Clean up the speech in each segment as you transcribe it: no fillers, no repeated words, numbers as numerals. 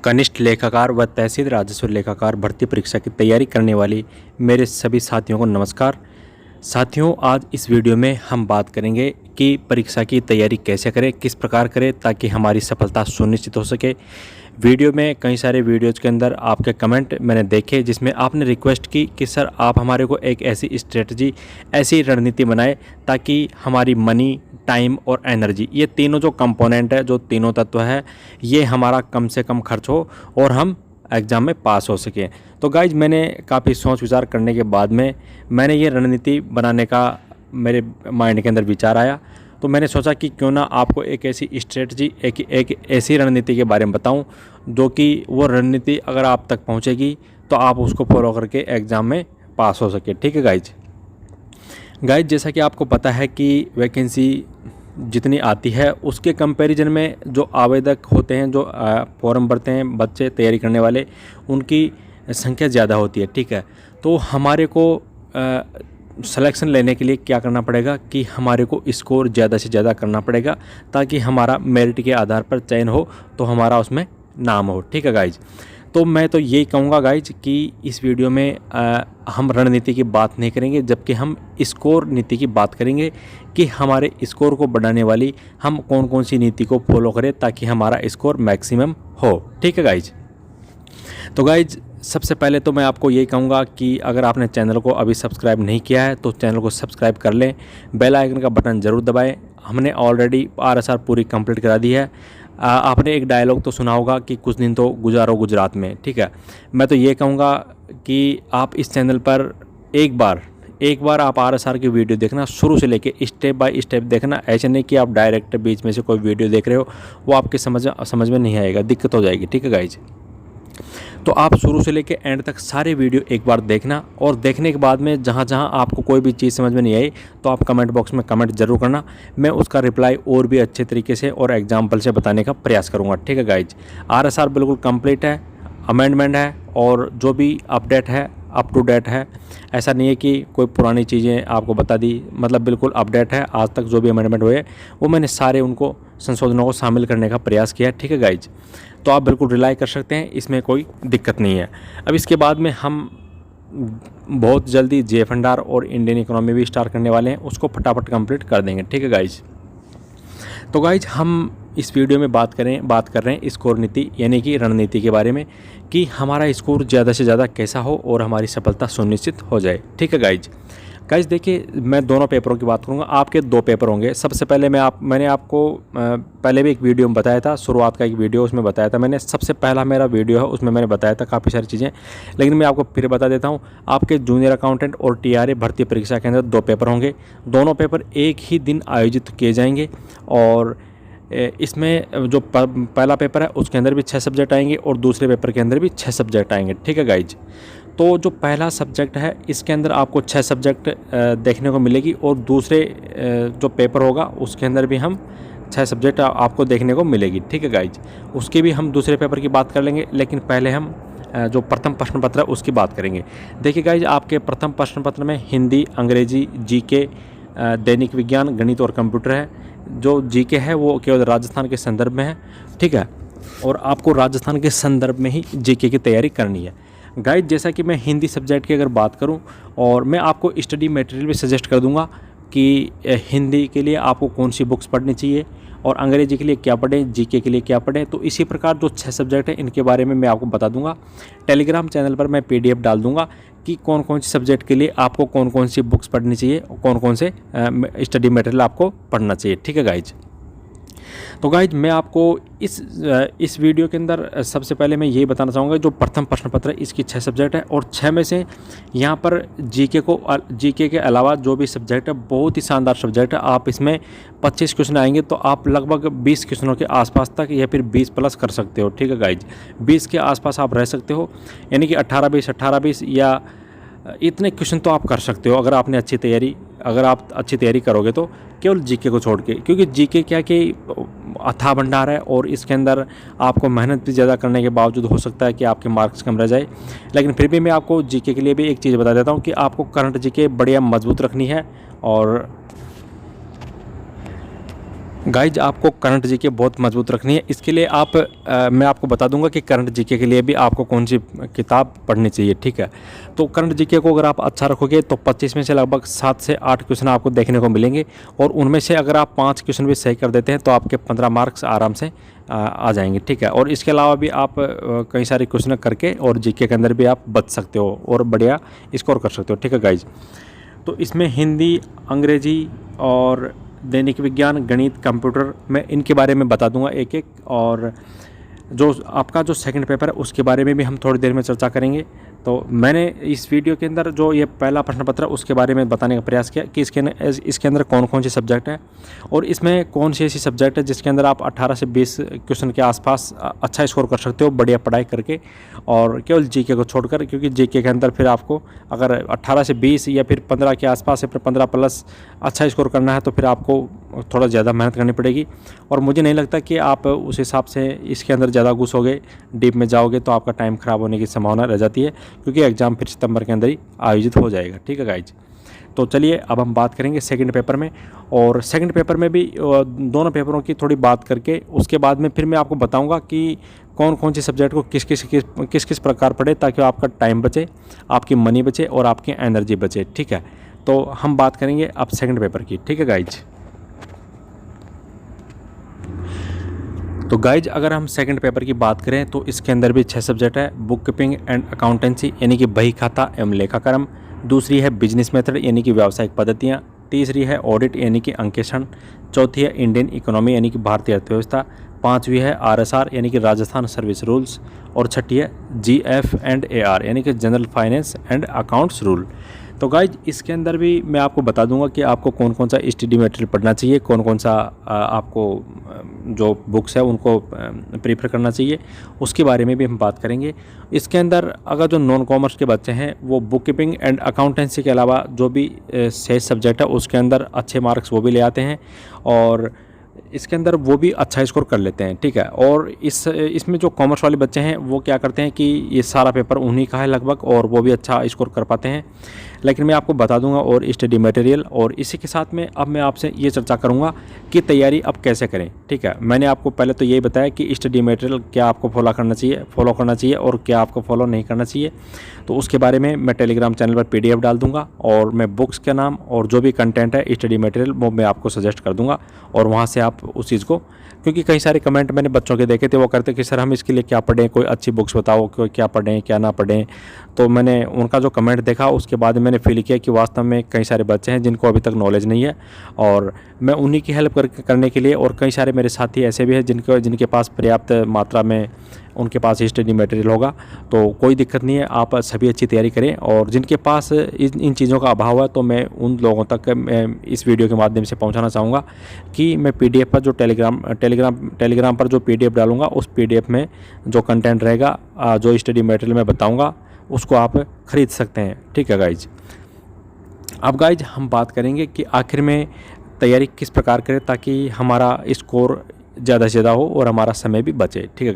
कनिष्ठ लेखाकार व तहसील राजस्व लेखाकार भर्ती परीक्षा की तैयारी करने वाली मेरे सभी साथियों को नमस्कार। साथियों, आज इस वीडियो में हम बात करेंगे कि परीक्षा की तैयारी कैसे करें, किस प्रकार करें ताकि हमारी सफलता सुनिश्चित हो सके। वीडियो में कई सारे वीडियोज़ के अंदर आपके कमेंट मैंने देखे जिसमें आपने रिक्वेस्ट की कि सर आप हमारे को एक ऐसी स्ट्रेटजी, ऐसी रणनीति बनाए ताकि हमारी मनी, टाइम और एनर्जी, ये तीनों जो कंपोनेंट है, जो तीनों तत्व है, ये हमारा कम से कम खर्च हो और हम एग्ज़ाम में पास हो सकें। तो गाइज, मैंने काफ़ी सोच विचार करने के बाद में मैंने ये रणनीति बनाने का मेरे माइंड के अंदर विचार आया। तो मैंने सोचा कि क्यों ना आपको एक ऐसी स्ट्रेटजी, एक ऐसी रणनीति के बारे में बताऊं जो कि वो रणनीति अगर आप तक पहुंचेगी तो आप उसको फॉलो करके एग्ज़ाम में पास हो सके। ठीक है गाइज। जैसा कि आपको पता है कि वैकेंसी जितनी आती है उसके कंपैरिजन में जो आवेदक होते हैं, जो फॉर्म भरते हैं बच्चे तैयारी करने वाले, उनकी संख्या ज़्यादा होती है। ठीक है, तो हमारे को सिलेक्शन लेने के लिए क्या करना पड़ेगा कि हमारे को स्कोर ज़्यादा से ज़्यादा करना पड़ेगा ताकि हमारा मेरिट के आधार पर चयन हो, तो हमारा उसमें नाम हो। ठीक है गाइज। तो मैं तो यही कहूँगा गाइज कि इस वीडियो में हम रणनीति की बात नहीं करेंगे, जबकि हम स्कोर नीति की बात करेंगे कि हमारे स्कोर को बढ़ाने वाली हम कौन कौन सी नीति को फॉलो करें ताकि हमारा स्कोर मैक्सिमम हो। ठीक है गाइज। तो गाइज, सबसे पहले तो मैं आपको यही कहूँगा कि अगर आपने चैनल को अभी सब्सक्राइब नहीं किया है तो चैनल को सब्सक्राइब कर लें, बेल आइकन का बटन ज़रूर दबाएं। हमने ऑलरेडी RSR पूरी कंप्लीट करा दी है। आपने एक डायलॉग तो सुना होगा कि कुछ दिन तो गुजारो गुजरात में। ठीक है, मैं तो ये कहूँगा कि आप इस चैनल पर एक बार आप RSR की वीडियो देखना, शुरू से लेके स्टेप बाय स्टेप देखना। ऐसे नहीं कि आप डायरेक्ट बीच में से कोई वीडियो देख रहे हो, वो आपके समझ में नहीं आएगा, दिक्कत हो जाएगी। ठीक है गाइज। तो आप शुरू से लेके एंड तक सारे वीडियो एक बार देखना, और देखने के बाद में जहाँ जहाँ आपको कोई भी चीज़ समझ में नहीं आई तो आप कमेंट बॉक्स में कमेंट ज़रूर करना। मैं उसका रिप्लाई और भी अच्छे तरीके से और एग्जाम्पल से बताने का प्रयास करूँगा। ठीक है गाइज। RSR बिल्कुल कंप्लीट है, अमेंडमेंट है, और जो भी अपडेट है अप टू डेट है। ऐसा नहीं है कि कोई पुरानी चीज़ें आपको बता दी, मतलब बिल्कुल अपडेट है। आज तक जो भी अमेंडमेंट हुए वो मैंने सारे उनको संशोधनों को शामिल करने का प्रयास किया। ठीक है गाइज। तो आप बिल्कुल रिलाई कर सकते हैं, इसमें कोई दिक्कत नहीं है। अब इसके बाद में हम बहुत जल्दी JFNR और इंडियन इकोनॉमी भी स्टार्ट करने वाले हैं, उसको फटाफट कंप्लीट कर देंगे। ठीक है गाइज। तो गाइज, हम इस वीडियो में बात कर रहे हैं स्कोर नीति यानी कि रणनीति के बारे में कि हमारा स्कोर ज़्यादा से ज़्यादा कैसा हो और हमारी सफलता सुनिश्चित हो जाए। ठीक है गाइज। देखिए, मैं दोनों पेपरों की बात करूंगा। आपके 2 पेपर होंगे। सबसे पहले मैंने आपको पहले भी एक वीडियो में बताया था, शुरुआत का एक वीडियो, उसमें बताया था मैंने। सबसे पहला मेरा वीडियो है, उसमें मैंने बताया था काफ़ी सारी चीज़ें, लेकिन मैं आपको फिर बता देता हूं। आपके जूनियर अकाउंटेंट और TRA भर्ती परीक्षा के अंदर 2 पेपर होंगे। दोनों पेपर एक ही दिन आयोजित किए जाएंगे, और इसमें जो पहला पेपर है उसके अंदर भी 6 सब्जेक्ट आएंगे और दूसरे पेपर के अंदर भी 6 सब्जेक्ट आएंगे। ठीक है गाइज। तो जो पहला सब्जेक्ट है इसके अंदर आपको 6 सब्जेक्ट देखने को मिलेगी, और दूसरे जो पेपर होगा उसके अंदर भी हम 6 सब्जेक्ट आपको देखने को मिलेगी। ठीक है गाइज। उसके भी हम दूसरे पेपर की बात कर लेंगे, लेकिन पहले हम जो प्रथम प्रश्न पत्र है उसकी बात करेंगे। देखिए गाइज, आपके प्रथम प्रश्न पत्र में हिंदी, अंग्रेजी, GK, दैनिक विज्ञान, गणित और कंप्यूटर है। जो GK है वो केवल राजस्थान के संदर्भ में है। ठीक है, और आपको राजस्थान के संदर्भ में ही GK की तैयारी करनी है। गाइड, जैसा कि मैं हिंदी सब्जेक्ट की अगर बात करूं, और मैं आपको स्टडी मटेरियल भी सजेस्ट कर दूंगा कि हिंदी के लिए आपको कौन सी बुक्स पढ़नी चाहिए और अंग्रेजी के लिए क्या पढ़ें, GK के लिए क्या पढ़ें। तो इसी प्रकार जो 6 सब्जेक्ट हैं इनके बारे में मैं आपको बता दूंगा। टेलीग्राम चैनल पर मैं PDF डाल दूंगा कि कौन कौन सी सब्जेक्ट के लिए आपको कौन कौन सी बुक्स पढ़नी चाहिए और कौन कौन से स्टडी मटेरियल आपको पढ़ना चाहिए। ठीक है गाइज। तो गाइज, मैं आपको इस वीडियो के अंदर सबसे पहले मैं यही बताना चाहूँगा, जो प्रथम प्रश्न पत्र है इसकी 6 सब्जेक्ट है, और 6 में से यहाँ पर GK के अलावा जो भी सब्जेक्ट है बहुत ही शानदार सब्जेक्ट है। आप इसमें 25 क्वेश्चन आएंगे तो आप लगभग 20 क्वेश्चनों के आसपास तक या फिर 20 प्लस कर सकते हो। ठीक है गाइज। 20 के आसपास आप रह सकते हो, यानी कि 18-20 या इतने क्वेश्चन तो आप कर सकते हो अगर आप अच्छी तैयारी करोगे तो, केवल GK को छोड़ के। क्योंकि GK क्या कि अथाह भंडार है, और इसके अंदर आपको मेहनत भी ज़्यादा करने के बावजूद हो सकता है कि आपके मार्क्स कम रह जाए। लेकिन फिर भी मैं आपको GK के लिए भी एक चीज़ बता देता हूँ कि आपको करंट GK बढ़िया मजबूत रखनी है। और गाइज आपको करंट जीके बहुत मजबूत रखनी है। इसके लिए मैं आपको बता दूंगा कि करंट जीके के लिए भी आपको कौन सी किताब पढ़नी चाहिए, ठीक है। तो करंट जीके को अगर आप अच्छा रखोगे तो 25 में से लगभग 7 से 8 क्वेश्चन आपको देखने को मिलेंगे, और उनमें से अगर आप 5 क्वेश्चन भी सही कर देते हैं तो आपके 15 मार्क्स आराम से आ जाएंगे, ठीक है। और इसके अलावा भी आप कई सारे क्वेश्चन करके और जीके के अंदर भी आप बच सकते हो और बढ़िया स्कोर कर सकते हो, ठीक है गाइज। तो इसमें हिंदी, अंग्रेजी और दैनिक विज्ञान, गणित, कंप्यूटर, मैं इनके बारे में बता दूंगा एक एक। और जो आपका जो सेकंड पेपर है उसके बारे में भी हम थोड़ी देर में चर्चा करेंगे। तो मैंने इस वीडियो के अंदर जो ये पहला प्रश्न पत्र है उसके बारे में बताने का प्रयास किया कि इसके अंदर कौन कौन से सब्जेक्ट है और इसमें कौन सी ऐसी सब्जेक्ट है जिसके अंदर आप 18 से 20 क्वेश्चन के आसपास अच्छा स्कोर कर सकते हो बढ़िया पढ़ाई करके, और केवल जीके को छोड़कर। क्योंकि जीके के अंदर फिर आपको अगर 18 से 20 या फिर 15 के आसपास या फिर 15 प्लस अच्छा स्कोर करना है तो फिर आपको थोड़ा ज़्यादा मेहनत करनी पड़ेगी। और मुझे नहीं लगता कि आप उस हिसाब से इसके अंदर ज़्यादा घुसोगे, डीप में जाओगे तो आपका टाइम ख़राब होने की संभावना रह जाती है, क्योंकि एग्ज़ाम फिर सितंबर के अंदर ही आयोजित हो जाएगा, ठीक है गाइज। तो चलिए अब हम बात करेंगे सेकंड पेपर में, और सेकंड पेपर में भी दोनों पेपरों की थोड़ी बात करके उसके बाद में फिर मैं आपको बताऊंगा कि कौन कौन से सब्जेक्ट को किस किस प्रकार पढ़े ताकि आपका टाइम बचे, आपकी मनी बचे और आपकी एनर्जी बचे, ठीक है। तो हम बात करेंगे अब सेकंड पेपर की, ठीक है गाइज। तो गाइज अगर हम सेकंड पेपर की बात करें तो इसके अंदर भी 6 सब्जेक्ट है। बुक कीपिंग एंड अकाउंटेंसी यानी कि बही खाता एवं लेखाकर्म, दूसरी है बिजनेस मेथड यानी कि व्यावसायिक पद्धतियाँ, तीसरी है ऑडिट यानी कि अंकेक्षण, चौथी है इंडियन इकोनॉमी यानी कि भारतीय अर्थव्यवस्था, पांचवी है आरएसआर यानी कि राजस्थान सर्विस रूल्स, और छठी है GF&AR यानी कि general finance and accounts rule. तो गाइज इसके अंदर भी मैं आपको बता दूंगा कि आपको कौन कौन सा स्टडी मटेरियल पढ़ना चाहिए, कौन कौन सा आपको जो बुक्स है उनको प्रीफर करना चाहिए, उसके बारे में भी हम बात करेंगे। इसके अंदर अगर जो नॉन कॉमर्स के बच्चे हैं वो बुक कीपिंग एंड अकाउंटेंसी के अलावा जो भी शेष सब्जेक्ट है उसके अंदर अच्छे मार्क्स वो भी ले आते हैं, और इसके अंदर वो भी अच्छा स्कोर कर लेते हैं, ठीक है। और इसमें जो कॉमर्स वाले बच्चे हैं वो क्या करते हैं कि ये सारा पेपर उन्हीं का है लगभग, और वो भी अच्छा स्कोर कर पाते हैं। लेकिन मैं आपको बता दूंगा और स्टडी मटेरियल, और इसी के साथ में अब मैं आपसे ये चर्चा करूंगा कि तैयारी अब कैसे करें, ठीक है। मैंने आपको पहले तो यही बताया कि स्टडी मटेरियल क्या आपको फॉलो करना चाहिए और क्या आपको फॉलो नहीं करना चाहिए। तो उसके बारे में मैं टेलीग्राम चैनल पर PDF डाल दूंगा, और मैं बुक्स के नाम और जो भी कंटेंट है स्टडी मटेरियल वो मैं आपको सजेस्ट कर दूंगा, और वहाँ से आप उस चीज़ को, क्योंकि कई सारे कमेंट मैंने बच्चों के देखे थे, वो कहते कि सर हम इसके लिए क्या पढ़ें, कोई अच्छी बुक्स बताओ, कोई क्या पढ़ें क्या ना पढ़ें। तो मैंने उनका जो कमेंट देखा उसके बाद मैंने फील किया कि वास्तव में कई सारे बच्चे हैं जिनको अभी तक नॉलेज नहीं है, और मैं उन्हीं की हेल्प करने के लिए, और कई सारे मेरे साथी ऐसे भी हैं जिनके पास पर्याप्त मात्रा में उनके पास स्टडी मटेरियल होगा। तो कोई दिक्कत नहीं है, आप सभी अच्छी तैयारी करें, और जिनके पास इन चीज़ों का अभाव है तो मैं उन लोगों तक मैं इस वीडियो के माध्यम से पहुंचाना चाहूँगा कि मैं PDF पर जो टेलीग्राम पर जो PDF डालूंगा उस PDF में जो कंटेंट रहेगा, जो स्टडी मटेरियल मैं बताऊँगा उसको आप ख़रीद सकते हैं, ठीक है गाइज। अब गाइज हम बात करेंगे कि आखिर में तैयारी किस प्रकार करें ताकि हमारा स्कोर ज़्यादा से ज़्यादा हो और हमारा समय भी बचे, ठीक है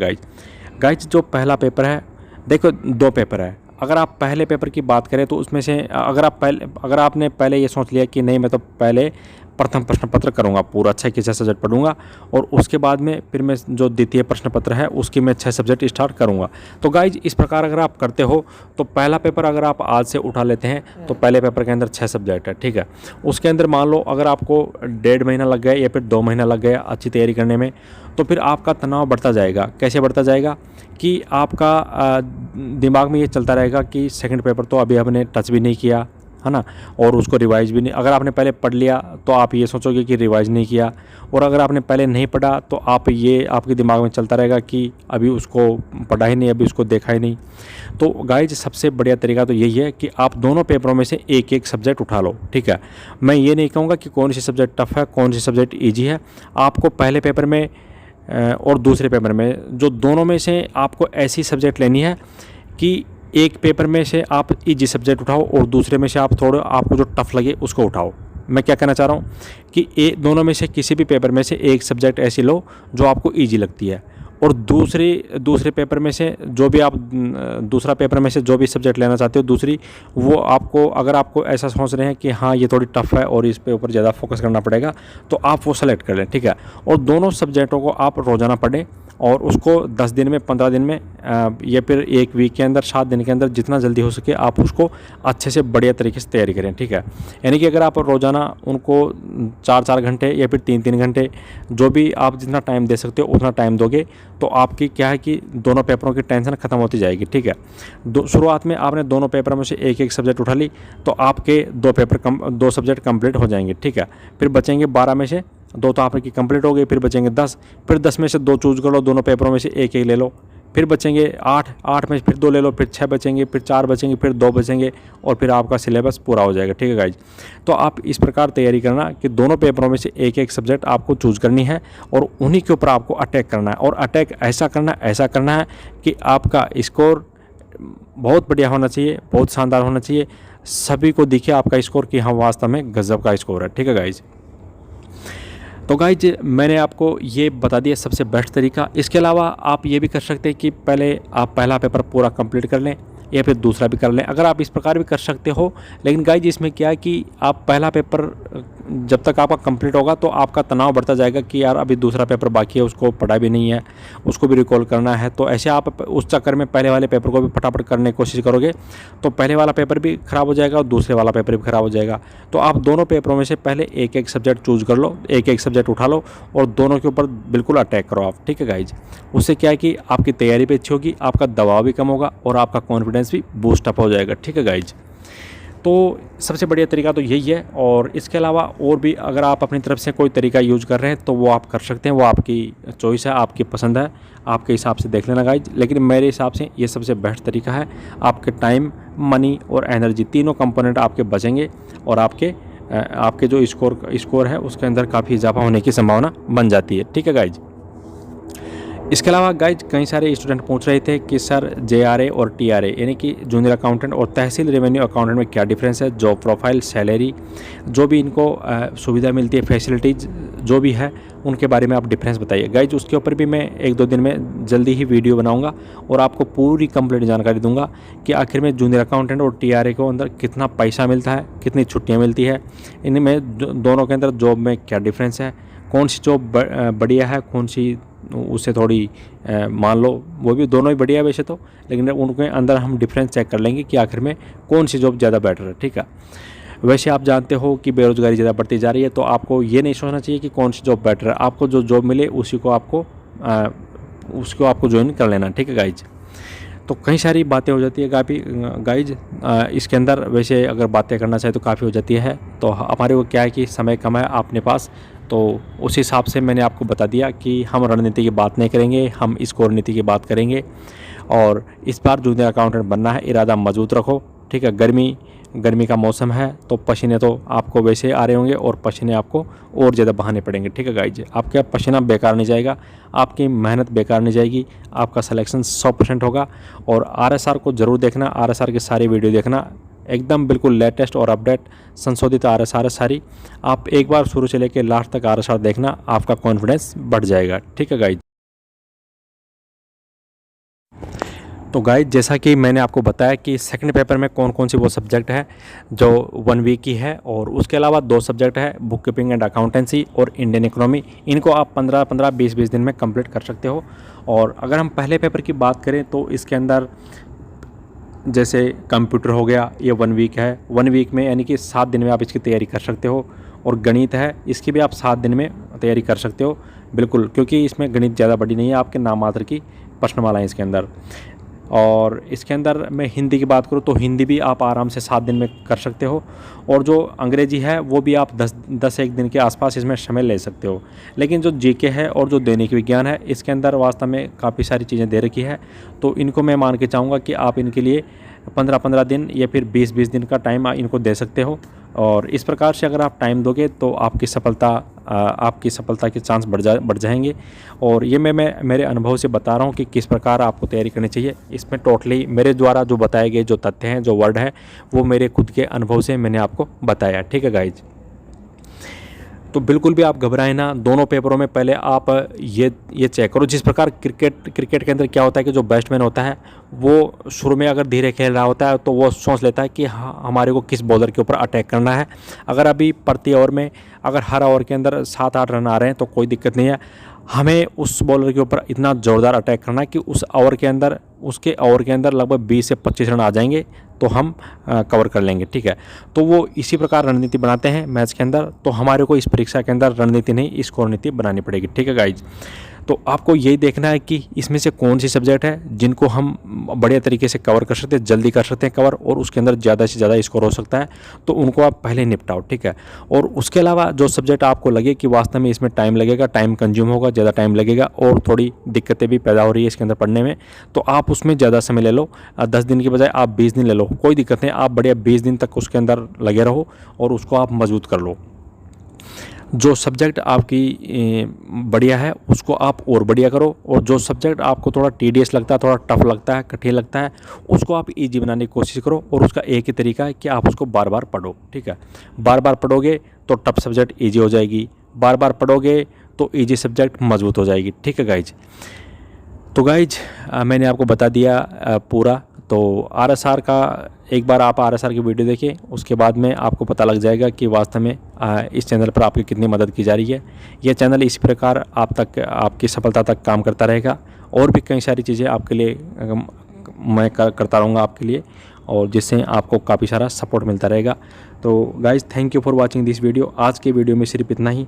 गाइज। जो पहला पेपर है, देखो 2 पेपर है। अगर आप पहले पेपर की बात करें तो उसमें से अगर आपने पहले ये सोच लिया कि नहीं मैं तो पहले प्रथम प्रश्न पत्र करूँगा, पूरा 6 के 6 सब्जेक्ट पढ़ूंगा, और उसके बाद में फिर मैं जो द्वितीय प्रश्न पत्र है उसकी मैं 6 सब्जेक्ट स्टार्ट करूँगा। तो गाइज इस प्रकार अगर आप करते हो तो पहला पेपर अगर आप आज से उठा लेते हैं तो पहले पेपर के अंदर 6 सब्जेक्ट है, ठीक है। उसके अंदर मान लो अगर आपको 1.5 महीना लग गया या फिर 2 महीना लग गया अच्छी तैयारी करने में, तो फिर आपका तनाव बढ़ता जाएगा। कैसे बढ़ता जाएगा कि आपका दिमाग में ये चलता रहेगा कि सेकंड पेपर तो अभी हमने टच भी नहीं किया है ना, और उसको रिवाइज भी नहीं। अगर आपने पहले पढ़ लिया तो आप ये सोचोगे कि रिवाइज नहीं किया, और अगर आपने पहले नहीं पढ़ा तो आपके दिमाग में चलता रहेगा कि अभी उसको पढ़ा ही नहीं, अभी उसको देखा ही नहीं। तो गाइज सबसे बढ़िया तरीका तो यही है कि आप दोनों पेपरों में से एक एक सब्जेक्ट उठा लो, ठीक है। मैं ये नहीं कहूँगा कि कौन सी सब्जेक्ट टफ है कौन सी सब्जेक्ट ईजी है। आपको पहले पेपर में और दूसरे पेपर में जो दोनों में से आपको ऐसी सब्जेक्ट लेनी है कि एक पेपर में से आप इजी सब्जेक्ट उठाओ और दूसरे में से आपको जो टफ लगे उसको उठाओ। मैं क्या कहना चाह रहा हूँ कि दोनों में से किसी भी पेपर में से एक सब्जेक्ट ऐसी लो जो आपको इजी लगती है, और दूसरे पेपर में से जो भी आप दूसरा पेपर में से जो भी सब्जेक्ट लेना चाहते हो दूसरी, वो आपको, अगर आपको ऐसा सोच रहे हैं कि हाँ ये थोड़ी टफ है और इस पे ऊपर ज़्यादा फोकस करना पड़ेगा, तो आप वो सेलेक्ट कर लें, ठीक है। और दोनों सब्जेक्टों को आप रोज़ाना पढ़ें और उसको 10 दिन में, 15 दिन में या फिर एक वीक के अंदर, 7 दिन के अंदर, जितना जल्दी हो सके आप उसको अच्छे से बढ़िया तरीके से तैयारी करें, ठीक है। यानी कि अगर आप रोज़ाना उनको 4-4 घंटे या फिर 3-3 घंटे, जो भी आप जितना टाइम दे सकते हो उतना टाइम दोगे, तो आपकी क्या है कि दोनों पेपरों की टेंशन ख़त्म होती जाएगी, ठीक है। शुरुआत में आपने दोनों पेपरों में से एक एक सब्जेक्ट उठा ली, तो आपके 2 सब्जेक्ट कंप्लीट हो जाएंगे, ठीक है। फिर बचेंगे 12 में से 2 तो आपकी कंप्लीट हो गई, फिर बचेंगे 10, फिर 10 में से 2 चूज़ कर लो, दोनों पेपरों में से एक एक ले लो, फिर बचेंगे 8 में फिर 2 ले लो, फिर 6 बचेंगे, फिर 4 बचेंगे, फिर 2 बचेंगे, और फिर आपका सिलेबस पूरा हो जाएगा, ठीक है गाइज। तो आप इस प्रकार तैयारी करना कि दोनों पेपरों में से एक एक सब्जेक्ट आपको चूज़ करनी है और उन्हीं के ऊपर आपको अटैक करना है, और अटैक ऐसा करना है कि आपका स्कोर बहुत बढ़िया होना चाहिए, बहुत शानदार होना चाहिए, सभी को दिखे आपका स्कोर कि हाँ वास्तव में गजब का स्कोर है, ठीक है गाइज। तो गाइज मैंने आपको ये बता दिया सबसे बेस्ट तरीका। इसके अलावा आप ये भी कर सकते हैं कि पहले आप पहला पेपर पूरा कंप्लीट कर लें या फिर दूसरा भी कर लें, अगर आप इस प्रकार भी कर सकते हो। लेकिन गाइज इसमें क्या है कि आप पहला पेपर जब तक आपका कंप्लीट होगा तो आपका तनाव बढ़ता जाएगा कि यार अभी दूसरा पेपर बाकी है, उसको पढ़ा भी नहीं है, उसको भी रिकॉल करना है। तो ऐसे आप उस चक्कर में पहले वाले पेपर को भी फटाफट करने की कोशिश करोगे तो पहले वाला पेपर भी ख़राब हो जाएगा और दूसरे वाला पेपर भी ख़राब हो जाएगा। तो आप दोनों पेपरों में से पहले एक एक सब्जेक्ट चूज़ कर लो, एक एक सब्जेक्ट उठा लो और दोनों के ऊपर बिल्कुल अटैक करो आप, ठीक है गाइज। उससे क्या है कि आपकी तैयारी भी अच्छी होगी, आपका दबाव भी कम होगा और आपका कॉन्फिडेंस भी बूस्ट अप हो जाएगा, ठीक है गाइज। तो सबसे बढ़िया तरीका तो यही है। और इसके अलावा और भी अगर आप अपनी तरफ से कोई तरीका यूज़ कर रहे हैं तो वो आप कर सकते हैं, वो आपकी चॉइस है, आपकी पसंद है, आपके हिसाब से देख लेना गाइज। लेकिन मेरे हिसाब से ये सबसे बेस्ट तरीका है। आपके टाइम, मनी और एनर्जी तीनों कंपोनेंट आपके बचेंगे और आपके जो स्कोर है उसके अंदर काफ़ी इजाफा होने की संभावना बन जाती है, ठीक है गाइज। इसके अलावा गाइज कई सारे स्टूडेंट पूछ रहे थे कि सर JRA और TRA यानी कि जूनियर अकाउंटेंट और तहसील रेवेन्यू अकाउंटेंट में क्या डिफरेंस है, जॉब प्रोफाइल, सैलरी, जो भी इनको सुविधा मिलती है, फैसिलिटीज़ जो भी है, उनके बारे में आप डिफरेंस बताइए गाइज। उसके ऊपर भी मैं 1-2 दिन में जल्दी ही वीडियो बनाऊंगा और आपको पूरी कंप्लीट जानकारी दूंगा कि आखिर में जूनियर अकाउंटेंट और TRA को अंदर कितना पैसा मिलता है, कितनी छुट्टियाँ मिलती है, इनमें दोनों के अंदर जॉब में क्या डिफरेंस है, कौन सी जॉब बढ़िया है, कौन सी उससे थोड़ी मान लो वो भी दोनों ही बढ़िया है वैसे तो, लेकिन उनके अंदर हम डिफरेंस चेक कर लेंगे कि आखिर में कौन सी जॉब ज़्यादा बेटर है, ठीक है। वैसे आप जानते हो कि बेरोज़गारी ज़्यादा बढ़ती जा रही है, तो आपको ये नहीं सोचना चाहिए कि कौन सी जॉब बेटर है, आपको जो जॉब मिले उसी को आपको ज्वाइन कर लेना, ठीक है गाइज। तो कई सारी बातें हो जाती है काफ़ी गाइज इसके अंदर, वैसे अगर बातें करना चाहे तो काफ़ी हो जाती है। तो हमारे को क्या है कि समय कम है अपने पास, तो उस हिसाब से मैंने आपको बता दिया कि हम रणनीति की बात नहीं करेंगे, हम स्कोर नीति की बात करेंगे। और इस बार जूनियर अकाउंटेंट बनना है, इरादा मजबूत रखो, ठीक है। गर्मी का मौसम है तो पसीने तो आपको वैसे आ रहे होंगे और पसीने आपको और ज़्यादा बहाने पड़ेंगे, ठीक है गाइज। आपका पसीना बेकार नहीं जाएगा, आपकी मेहनत बेकार नहीं जाएगी, आपका सिलेक्शन 100% होगा। और RSR को ज़रूर देखना, RSR की सारी वीडियो देखना, एकदम बिल्कुल लेटेस्ट और अपडेट संशोधित RSR है सारी। आप एक बार शुरू से लेकर लास्ट तक RSR देखना, आपका कॉन्फिडेंस बढ़ जाएगा, ठीक है गाइज। तो गाइज जैसा कि मैंने आपको बताया कि सेकंड पेपर में कौन कौन सी वो सब्जेक्ट है जो 1 वीक की है, और उसके अलावा 2 सब्जेक्ट है, बुक कीपिंग एंड अकाउंटेंसी और इंडियन इकोनॉमी। इनको आप 15-15, 20-20 दिन में कंप्लीट कर सकते हो। और अगर हम पहले पेपर की बात करें तो इसके अंदर जैसे कंप्यूटर हो गया, ये 1 वीक है, 1 वीक में यानी कि 7 दिन में आप इसकी तैयारी कर सकते हो। और गणित है, इसकी भी आप 7 दिन में तैयारी कर सकते हो बिल्कुल, क्योंकि इसमें गणित ज़्यादा बड़ी नहीं है, आपके नाम मात्र की प्रश्नमाला है इसके अंदर। और इसके अंदर मैं हिंदी की बात करूँ तो हिंदी भी आप आराम से 7 दिन में कर सकते हो। और जो अंग्रेजी है वो भी आप 10-1 दिन के आसपास इसमें समय ले सकते हो। लेकिन जो GK है और जो दैनिक विज्ञान है, इसके अंदर वास्तव में काफ़ी सारी चीज़ें दे रखी है, तो इनको मैं मान के चाहूँगा कि आप इनके लिए 15-15 दिन या फिर 20-20 दिन का टाइम इनको दे सकते हो। और इस प्रकार से अगर आप टाइम दोगे तो आपकी सफलता के चांस बढ़ जाएंगे। और ये मैं मेरे अनुभव से बता रहा हूँ कि किस प्रकार आपको तैयारी करनी चाहिए। इसमें टोटली मेरे द्वारा जो बताए गए जो तथ्य हैं, जो वर्ड है, वो मेरे खुद के अनुभव से मैंने आपको बताया, ठीक है गाइज। तो बिल्कुल भी आप घबराएं ना। दोनों पेपरों में पहले आप ये चेक करो। जिस प्रकार क्रिकेट के अंदर क्या होता है कि जो बैट्समैन होता है वो शुरू में अगर धीरे खेल रहा होता है तो वो सोच लेता है कि हमारे को किस बॉलर के ऊपर अटैक करना है। अगर अभी प्रति ओवर में अगर हर ओवर के अंदर 7-8 रन आ रहे हैं तो कोई दिक्कत नहीं है। हमें उस बॉलर के ऊपर इतना ज़ोरदार अटैक करना है कि उसके ओवर के अंदर लगभग 20 से 25 रन आ जाएंगे तो हम कवर कर लेंगे, ठीक है। तो वो इसी प्रकार रणनीति बनाते हैं मैच के अंदर। तो हमारे को इस परीक्षा के अंदर रणनीति नहीं, स्कोर नीति बनानी पड़ेगी, ठीक है गाइज। तो आपको यही देखना है कि इसमें से कौन सी सब्जेक्ट है जिनको हम बढ़िया तरीके से कवर कर सकते हैं, जल्दी कर सकते हैं कवर, और उसके अंदर ज़्यादा से ज़्यादा स्कोर हो सकता है, तो उनको आप पहले निपटाओ, ठीक है। और उसके अलावा जो सब्जेक्ट आपको लगे कि वास्तव में इसमें टाइम लगेगा, टाइम कंज्यूम होगा, ज़्यादा टाइम लगेगा और थोड़ी दिक्कतें भी पैदा हो रही है इसके अंदर पढ़ने में, तो आप उसमें ज़्यादा समय ले लो। 10 दिन की बजाय आप 20 दिन ले लो, कोई दिक्कत नहीं। आप बढ़िया 20 दिन तक उसके अंदर लगे रहो और उसको आप मजबूत कर लो। जो सब्जेक्ट आपकी बढ़िया है उसको आप और बढ़िया करो, और जो सब्जेक्ट आपको थोड़ा टीडियस लगता है, थोड़ा टफ लगता है, कठिन लगता है, उसको आप इजी बनाने की कोशिश करो। और उसका एक ही तरीका है कि आप उसको बार बार पढ़ो, ठीक है। बार बार पढ़ोगे तो टफ सब्जेक्ट ईजी हो जाएगी, बार बार पढ़ोगे तो ईजी सब्जेक्ट मजबूत हो जाएगी, ठीक है गाइज। तो गाइज मैंने आपको बता दिया पूरा। तो RSR का एक बार आप RSR की वीडियो देखिए, उसके बाद में आपको पता लग जाएगा कि वास्तव में इस चैनल पर आपकी कितनी मदद की जा रही है। यह चैनल इसी प्रकार आपकी सफलता तक काम करता रहेगा, और भी कई सारी चीज़ें आपके लिए मैं करता रहूँगा आपके लिए, और जिससे आपको काफ़ी सारा सपोर्ट मिलता रहेगा। तो guys thank you for watching this video. आज के वीडियो में सिर्फ इतना ही।